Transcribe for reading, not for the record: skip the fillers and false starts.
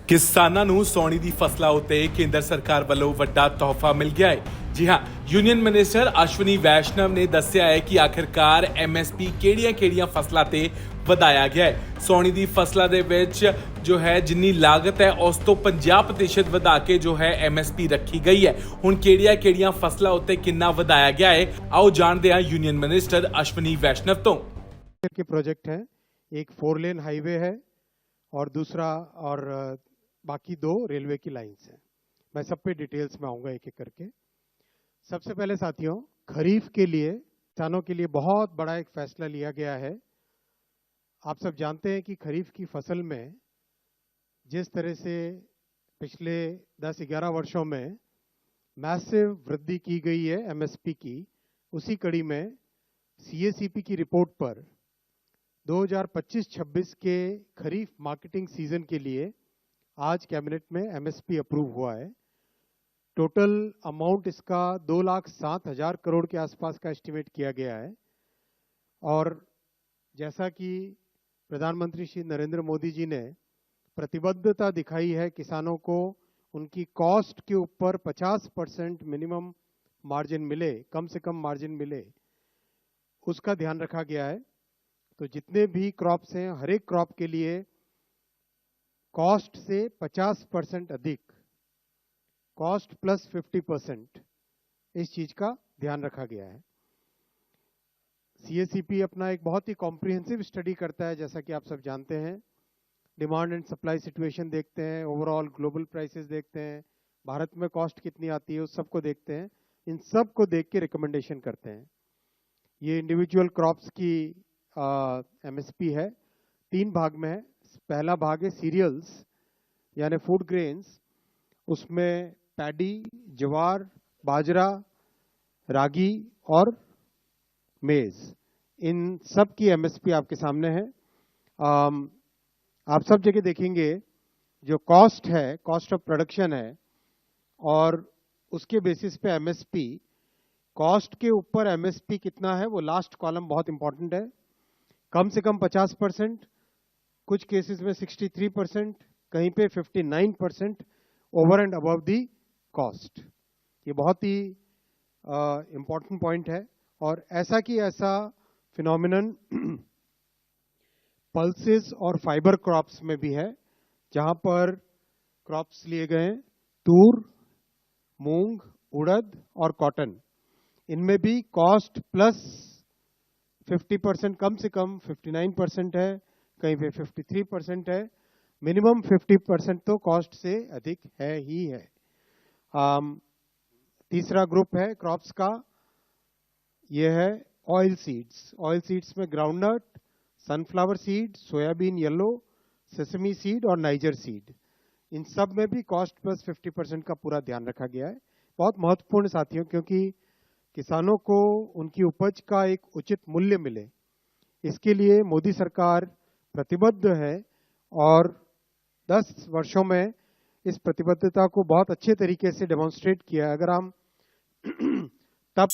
ਕਿਸਾਨਾਂ ਨੂੰ ਸੌਣੀ ਦੀ ਫਸਲਾਂ ਉੱਤੇ ਕੇਂਦਰ ਸਰਕਾਰ ਵੱਲੋਂ ਵੱਡਾ ਤੋਹਫਾ ਮਿਲ ਗਿਆ ਹੈ। ਜੀ ਹਾਂ, ਯੂਨੀਅਨ ਮਿਨਿਸਟਰ ਅਸ਼ਵਨੀ ਵੈਸ਼ਨਵ ਨੇ ਦੱਸਿਆ ਹੈ ਕਿ ਆਖਿਰਕਾਰ ਐਮਐਸਪੀ ਕਿਹੜੀਆਂ ਫਸਲਾਂ ਤੇ ਵਧਾਇਆ ਗਿਆ ਹੈ। ਸੌਣੀ ਦੀ ਫਸਲਾਂ ਦੇ ਵਿੱਚ ਜੋ ਹੈ ਜਿੰਨੀ ਲਾਗਤ ਹੈ ਉਸ ਤੋਂ 50% ਵਧਾ ਕੇ ਜੋ ਹੈ ਐਮਐਸਪੀ ਰੱਖੀ ਗਈ ਹੈ। ਹੁਣ ਕਿਹੜੀਆਂ ਫਸਲਾਂ ਉੱਤੇ ਕਿੰਨਾ ਵਧਾਇਆ ਗਿਆ ਹੈ, ਆਓ ਜਾਣਦੇ ਹਾਂ ਯੂਨੀਅਨ ਮਿਨਿਸਟਰ ਅਸ਼ਵਨੀ ਵੈਸ਼ਨਵ ਤੋਂ। के प्रोजेक्ट हैं, एक 4 लेन हाईवे है और दूसरा और बाकी 2 रेलवे की लाइंस हैं। मैं सब पे डिटेल्स में आऊँगा एक एक करके। सबसे पहले साथियों, खरीफ के लिए किसानों के लिए बहुत बड़ा एक फैसला लिया गया है। आप सब जानते हैं कि खरीफ की फसल में जिस तरह से पिछले 10-11 वर्षों में मैसिव वृद्धि की गई है एमएसपी की, उसी कड़ी में सीएसीपी की रिपोर्ट पर 2025-26 के खरीफ मार्केटिंग सीजन के लिए आज कैबिनेट में एमएसपी अप्रूव हुआ है। टोटल अमाउंट इसका 2,07,000 करोड़ के आसपास का एस्टिमेट किया गया है। और जैसा कि प्रधानमंत्री श्री नरेंद्र मोदी जी ने प्रतिबद्धता दिखाई है किसानों को उनकी कॉस्ट के ऊपर 50% मिनिमम मार्जिन मिले, कम से कम मार्जिन मिले, उसका ध्यान रखा गया है। तो जितने भी क्रॉप्स हैं, हर एक क्रॉप के लिए कॉस्ट से 50% अधिक, कॉस्ट प्लस 50%, इस चीज का ध्यान रखा गया है। सीएसीपी अपना एक बहुत ही कॉम्प्रिहेंसिव स्टडी करता है, जैसा कि आप सब जानते हैं। डिमांड एंड सप्लाई सिचुएशन देखते हैं, ओवरऑल ग्लोबल प्राइसेस देखते हैं, भारत में कॉस्ट कितनी आती है उस सब को देखते हैं। इन सब को देख के रिकमेंडेशन करते हैं। ये इंडिविजुअल क्रॉप्स की एमएसपी है, 3 भाग में है। पहला भाग है सीरियल्स यानी फूड ग्रेन्स, उसमें पैडी, ज्वार, बाजरा, रागी और मेज, इन सब की एमएसपी आपके सामने है। आप सब जगह देखेंगे जो कॉस्ट है, कॉस्ट ऑफ प्रोडक्शन है, और उसके बेसिस पे एमएसपी, कॉस्ट के ऊपर एमएसपी कितना है वो लास्ट कॉलम बहुत इंपॉर्टेंट है। कम से कम 50%, कुछ केसेस में 63%, कहीं पे 59% over and above the cost. ये बहुत ही इंपॉर्टेंट पॉइंट है। और ऐसा कि ऐसा फिनोमिनन पल्सेस और फाइबर क्रॉप्स में भी है, जहां पर क्रॉप्स लिए गए हैं तूर, मूंग, उड़द और कॉटन। इनमें भी कॉस्ट प्लस 50%, कम से कम 59% है, कहीं पे 53% है, मिनिमम 50% तो कॉस्ट से अधिक है ही है। तीसरा ग्रुप है क्रॉप्स का, ये है ऑयल सीड्स। ऑयल सीड्स में groundnut, sunflower seed, soybean yellow, sesame seed और नाइजर सीड, इन सब में भी कॉस्ट प्लस 50% का पूरा ध्यान रखा गया है। बहुत महत्वपूर्ण साथियों, क्योंकि किसानों को उनकी उपज का एक उचित मूल्य मिले, इसके लिए मोदी सरकार प्रतिबद्ध है और 10 वर्षों में इस प्रतिबद्धता को बहुत अच्छे तरीके से डेमोन्स्ट्रेट किया है। अगर हम तब